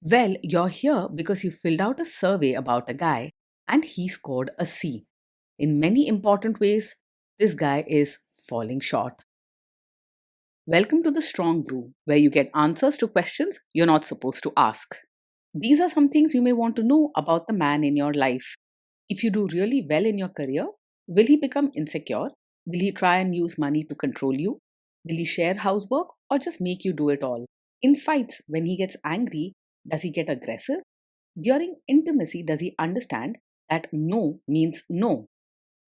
Well, you're here because you filled out a survey about a guy and he scored a C. In many important ways, this guy is falling short. Welcome to the Strong Brew, where you get answers to questions you're not supposed to ask. These are some things you may want to know about the man in your life. If you do really well in your career, will he become insecure? Will he try and use money to control you? Will he share housework or just make you do it all? In fights, when he gets angry, does he get aggressive? During intimacy, does he understand that no means no?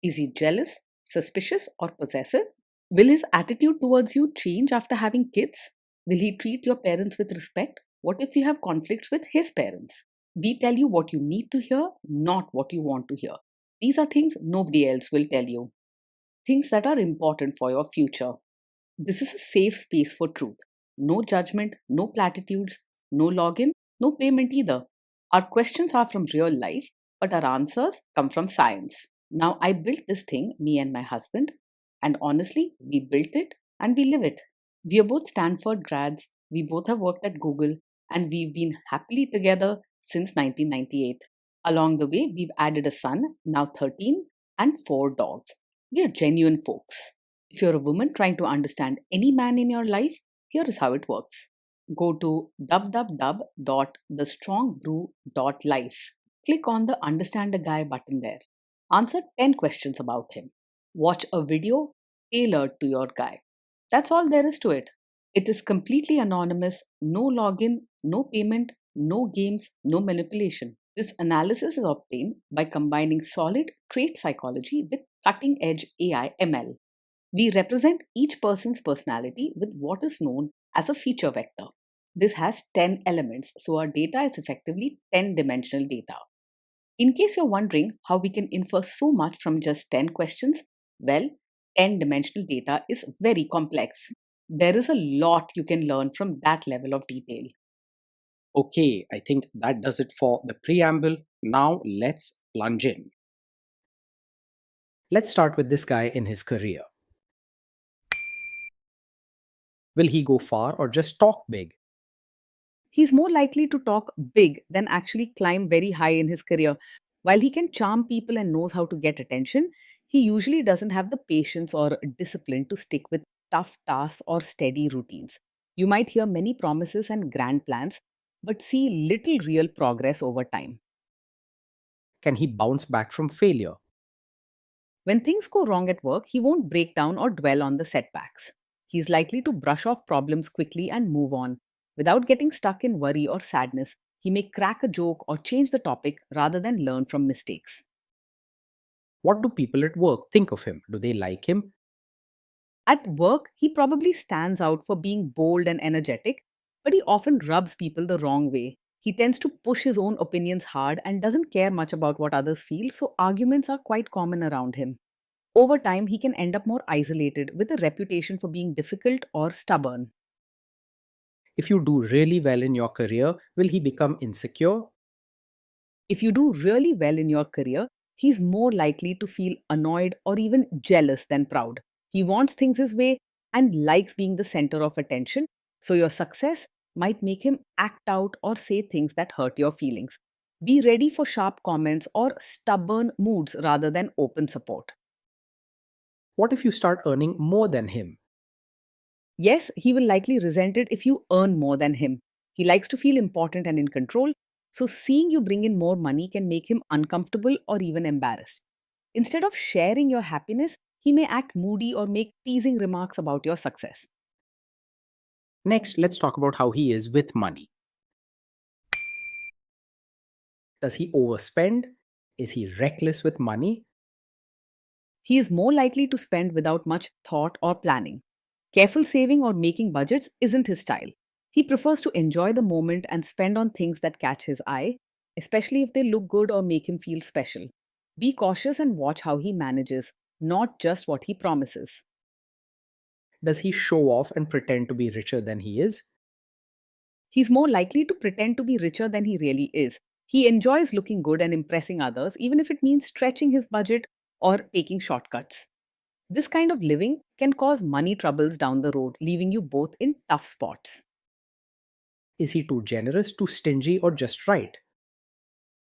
Is he jealous, suspicious, or possessive? Will his attitude towards you change after having kids? Will he treat your parents with respect? What if you have conflicts with his parents? We tell you what you need to hear, not what you want to hear. These are things nobody else will tell you, things that are important for your future. This is a safe space for truth. No judgment, no platitudes, no login, no payment either. Our questions are from real life, but our answers come from science. Now, I built this thing, me and my husband, and honestly, we built it and we live it. We are both Stanford grads, we both have worked at Google, and we've been happily together since 1998. Along the way, we've added a son, now 13, and 4 dogs. We are genuine folks. If you're a woman trying to understand any man in your life, here is how it works. Go to www.thestrongbrew.life. Click on the Understand a Guy button there. Answer 10 questions about him. Watch a video tailored to your guy. That's all there is to it. It is completely anonymous, no login, no payment, no games, no manipulation. This analysis is obtained by combining solid trait psychology with cutting edge AI ML. We represent each person's personality with what is known as a feature vector. This has 10 elements, so our data is effectively 10-dimensional data. In case you're wondering how we can infer so much from just 10 questions, well, 10-dimensional data is very complex. There is a lot you can learn from that level of detail. Okay, I think that does it for the preamble. Now let's plunge in. Let's start with this guy in his career. Will he go far or just talk big? He's more likely to talk big than actually climb very high in his career. While he can charm people and knows how to get attention, he usually doesn't have the patience or discipline to stick with tough tasks or steady routines. You might hear many promises and grand plans, but see little real progress over time. Can he bounce back from failure? When things go wrong at work, he won't break down or dwell on the setbacks. He's likely to brush off problems quickly and move on. Without getting stuck in worry or sadness, he may crack a joke or change the topic rather than learn from mistakes. What do people at work think of him? Do they like him? At work, he probably stands out for being bold and energetic, but he often rubs people the wrong way. He tends to push his own opinions hard and doesn't care much about what others feel, so arguments are quite common around him. Over time, he can end up more isolated with a reputation for being difficult or stubborn. If you do really well in your career, will he become insecure? If you do really well in your career, he's more likely to feel annoyed or even jealous than proud. He wants things his way and likes being the center of attention, so your success might make him act out or say things that hurt your feelings. Be ready for sharp comments or stubborn moods rather than open support. What if you start earning more than him? Yes, he will likely resent it if you earn more than him. He likes to feel important and in control, so seeing you bring in more money can make him uncomfortable or even embarrassed. Instead of sharing your happiness, he may act moody or make teasing remarks about your success. Next, let's talk about how he is with money. Does he overspend? Is he reckless with money? He is more likely to spend without much thought or planning. Careful saving or making budgets isn't his style. He prefers to enjoy the moment and spend on things that catch his eye, especially if they look good or make him feel special. Be cautious and watch how he manages, not just what he promises. Does he show off and pretend to be richer than he is? He's more likely to pretend to be richer than he really is. He enjoys looking good and impressing others, even if it means stretching his budget or taking shortcuts. This kind of living can cause money troubles down the road, leaving you both in tough spots. Is he too generous, too stingy, or just right?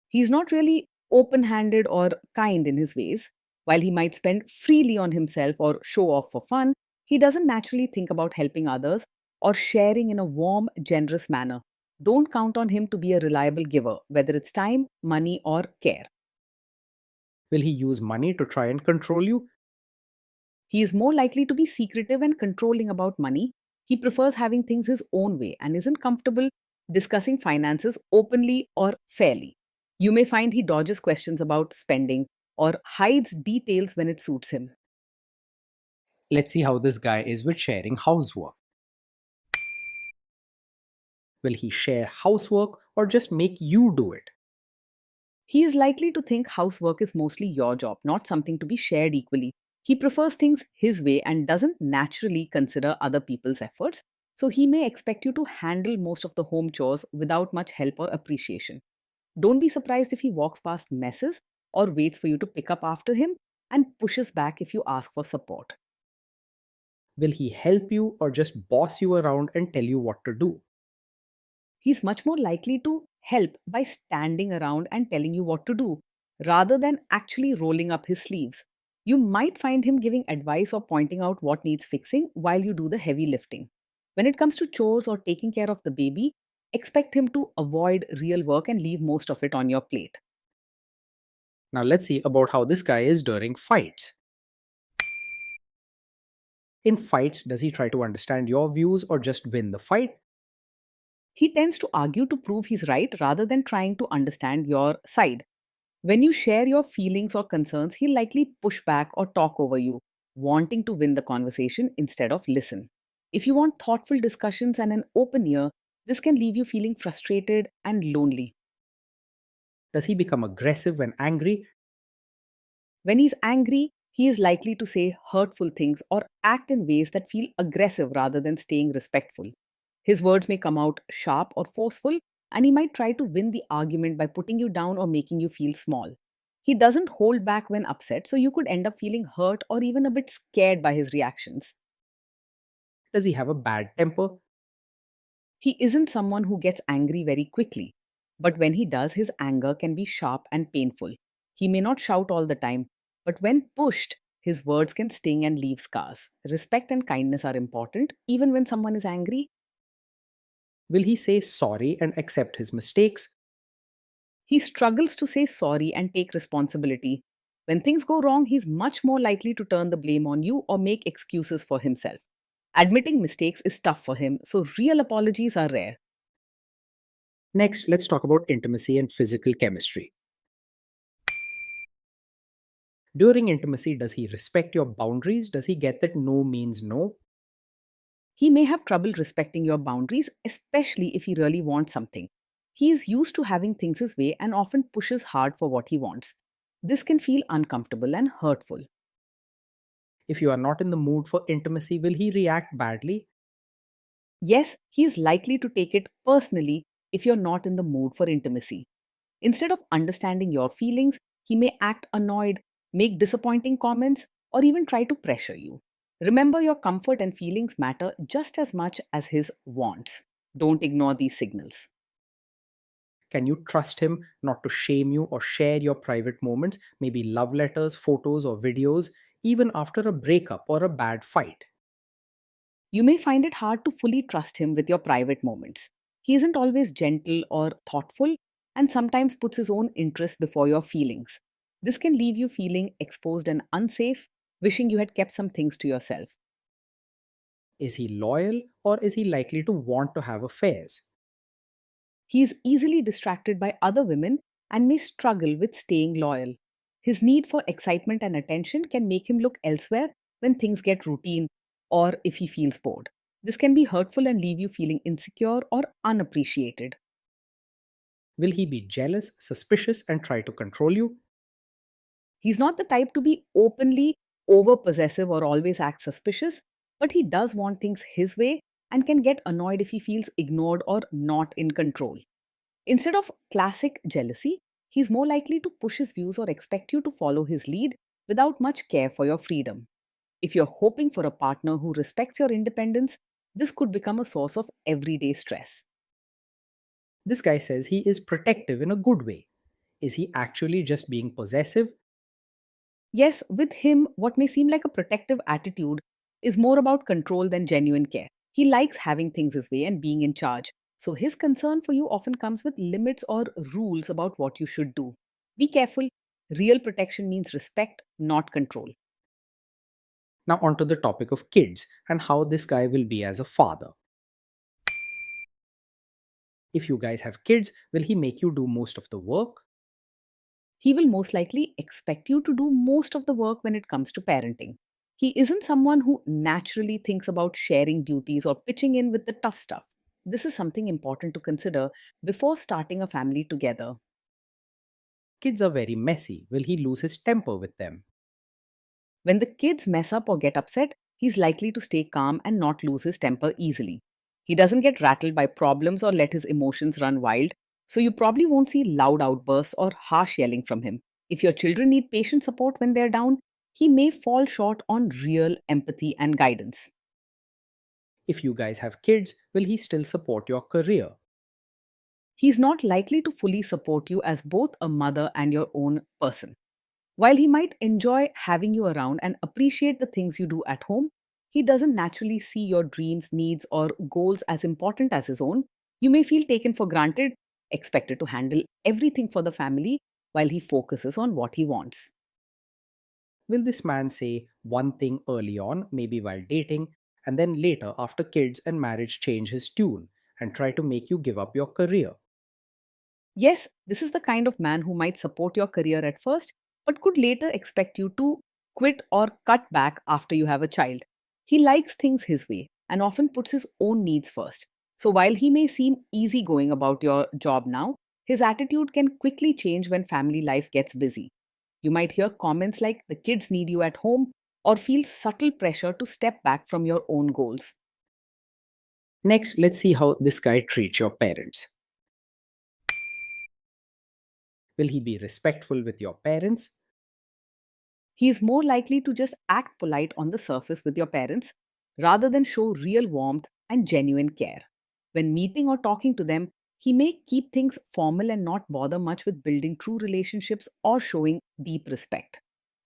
He's not really open handed or kind in his ways. While he might spend freely on himself or show off for fun, he doesn't naturally think about helping others or sharing in a warm, generous manner. Don't count on him to be a reliable giver, whether it's time, money, or care. Will he use money to try and control you? He is more likely to be secretive and controlling about money. He prefers having things his own way and isn't comfortable discussing finances openly or fairly. You may find he dodges questions about spending or hides details when it suits him. Let's see how this guy is with sharing housework. Will he share housework or just make you do it? He is likely to think housework is mostly your job, not something to be shared equally. He prefers things his way and doesn't naturally consider other people's efforts, so he may expect you to handle most of the home chores without much help or appreciation. Don't be surprised if he walks past messes or waits for you to pick up after him and pushes back if you ask for support. Will he help you or just boss you around and tell you what to do? He's much more likely to help by standing around and telling you what to do rather than actually rolling up his sleeves. You might find him giving advice or pointing out what needs fixing while you do the heavy lifting. When it comes to chores or taking care of the baby, expect him to avoid real work and leave most of it on your plate. Now let's see about how this guy is during fights. In fights, does he try to understand your views or just win the fight? He tends to argue to prove he's right rather than trying to understand your side. When you share your feelings or concerns, he'll likely push back or talk over you, wanting to win the conversation instead of listen. If you want thoughtful discussions and an open ear, this can leave you feeling frustrated and lonely. Does he become aggressive when angry? When he's angry, he is likely to say hurtful things or act in ways that feel aggressive rather than staying respectful. His words may come out sharp or forceful, and he might try to win the argument by putting you down or making you feel small. He doesn't hold back when upset, so you could end up feeling hurt or even a bit scared by his reactions. Does he have a bad temper? He isn't someone who gets angry very quickly, but when he does, his anger can be sharp and painful. He may not shout all the time, but when pushed, his words can sting and leave scars. Respect and kindness are important, even when someone is angry. Will he say sorry and accept his mistakes? He struggles to say sorry and take responsibility. When things go wrong, he's much more likely to turn the blame on you or make excuses for himself. Admitting mistakes is tough for him, so real apologies are rare. Next, let's talk about intimacy and physical chemistry. During intimacy, does he respect your boundaries? Does he get that no means no? He may have trouble respecting your boundaries, especially if he really wants something. He is used to having things his way and often pushes hard for what he wants. This can feel uncomfortable and hurtful. If you are not in the mood for intimacy, will he react badly? Yes, he is likely to take it personally if you're not in the mood for intimacy. Instead of understanding your feelings, he may act annoyed, make disappointing comments, or even try to pressure you. Remember, your comfort and feelings matter just as much as his wants. Don't ignore these signals. Can you trust him not to shame you or share your private moments, maybe love letters, photos, or videos, even after a breakup or a bad fight? You may find it hard to fully trust him with your private moments. He isn't always gentle or thoughtful and sometimes puts his own interests before your feelings. This can leave you feeling exposed and unsafe, wishing you had kept some things to yourself. Is he loyal or is he likely to want to have affairs? He is easily distracted by other women and may struggle with staying loyal. His need for excitement and attention can make him look elsewhere when things get routine or if he feels bored. This can be hurtful and leave you feeling insecure or unappreciated. Will he be jealous, suspicious, and try to control you? He's not the type to be openly over possessive or always act suspicious, but he does want things his way and can get annoyed if he feels ignored or not in control. Instead of classic jealousy, he's more likely to push his views or expect you to follow his lead without much care for your freedom. If you're hoping for a partner who respects your independence, this could become a source of everyday stress. This guy says he is protective in a good way. Is he actually just being possessive? Yes, with him, what may seem like a protective attitude is more about control than genuine care. He likes having things his way and being in charge. So his concern for you often comes with limits or rules about what you should do. Be careful. Real protection means respect, not control. Now, onto the topic of kids and how this guy will be as a father. If you guys have kids, will he make you do most of the work? He will most likely expect you to do most of the work when it comes to parenting. He isn't someone who naturally thinks about sharing duties or pitching in with the tough stuff. This is something important to consider before starting a family together. Kids are very messy. Will he lose his temper with them? When the kids mess up or get upset, he's likely to stay calm and not lose his temper easily. He doesn't get rattled by problems or let his emotions run wild, so you probably won't see loud outbursts or harsh yelling from him. If your children need patient support when they're down, he may fall short on real empathy and guidance. If you guys have kids, will he still support your career? He's not likely to fully support you as both a mother and your own person. While he might enjoy having you around and appreciate the things you do at home, he doesn't naturally see your dreams, needs, or goals as important as his own. You may feel taken for granted, expected to handle everything for the family while he focuses on what he wants. Will this man say one thing early on, maybe while dating, and then later, after kids and marriage, change his tune and try to make you give up your career? Yes, this is the kind of man who might support your career at first, but could later expect you to quit or cut back after you have a child. He likes things his way and often puts his own needs first. So while he may seem easygoing about your job now, his attitude can quickly change when family life gets busy. You might hear comments like the kids need you at home or feel subtle pressure to step back from your own goals. Next, let's see how this guy treats your parents. Will he be respectful with your parents? He is more likely to just act polite on the surface with your parents rather than show real warmth and genuine care. When meeting or talking to them, he may keep things formal and not bother much with building true relationships or showing deep respect.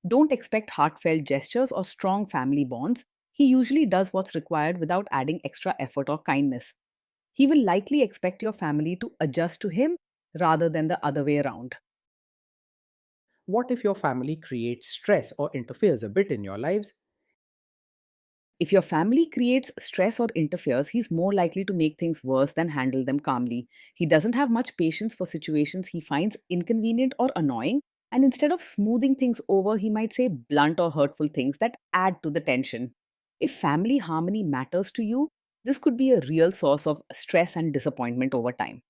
Don't expect heartfelt gestures or strong family bonds. He usually does what's required without adding extra effort or kindness. He will likely expect your family to adjust to him rather than the other way around. What if your family creates stress or interferes a bit in your lives? If your family creates stress or interferes, he's more likely to make things worse than handle them calmly. He doesn't have much patience for situations he finds inconvenient or annoying, and instead of smoothing things over, he might say blunt or hurtful things that add to the tension. If family harmony matters to you, this could be a real source of stress and disappointment over time.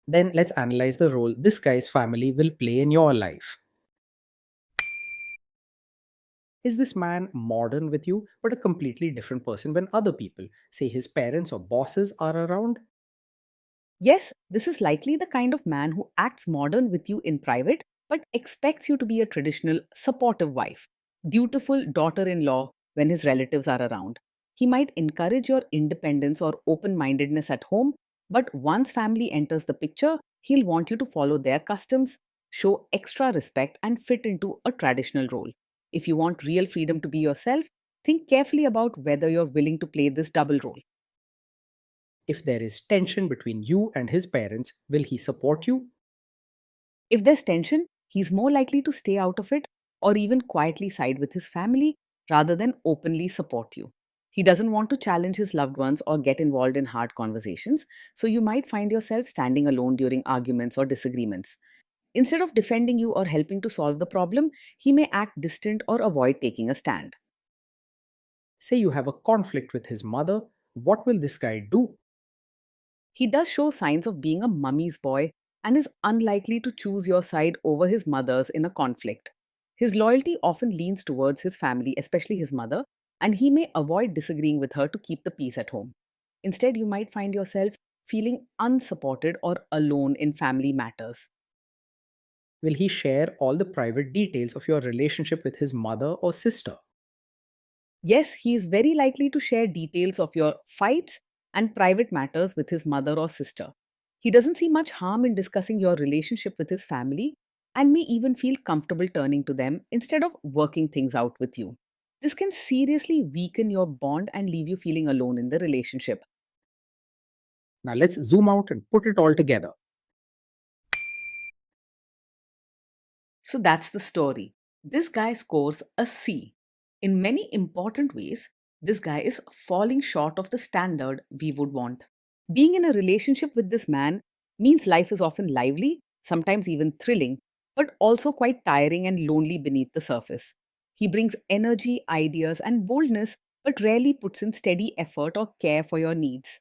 Then let's analyze the role this guy's family will play in your life. Is this man modern with you, but a completely different person when other people, say his parents or bosses, are around? Yes, this is likely the kind of man who acts modern with you in private but expects you to be a traditional, supportive wife, dutiful daughter in law when his relatives are around. He might encourage your independence or open mindedness at home, but once family enters the picture, he'll want you to follow their customs, show extra respect, and fit into a traditional role. If you want real freedom to be yourself, think carefully about whether you're willing to play this double role. If there is tension between you and his parents, will he support you? If there's tension, he's more likely to stay out of it or even quietly side with his family rather than openly support you. He doesn't want to challenge his loved ones or get involved in hard conversations, so you might find yourself standing alone during arguments or disagreements. Instead of defending you or helping to solve the problem, he may act distant or avoid taking a stand. Say you have a conflict with his mother, what will this guy do? He does show signs of being a mummy's boy and is unlikely to choose your side over his mother's in a conflict. His loyalty often leans towards his family, especially his mother, and he may avoid disagreeing with her to keep the peace at home. Instead, you might find yourself feeling unsupported or alone in family matters. Will he share all the private details of your relationship with his mother or sister? Yes, he is very likely to share details of your fights and private matters with his mother or sister. He doesn't see much harm in discussing your relationship with his family and may even feel comfortable turning to them instead of working things out with you. This can seriously weaken your bond and leave you feeling alone in the relationship. Now let's zoom out and put it all together. So that's the story. This guy scores a C. In many important ways, this guy is falling short of the standard we would want. Being in a relationship with this man means life is often lively, sometimes even thrilling, but also quite tiring and lonely beneath the surface. He brings energy, ideas, and boldness, but rarely puts in steady effort or care for your needs.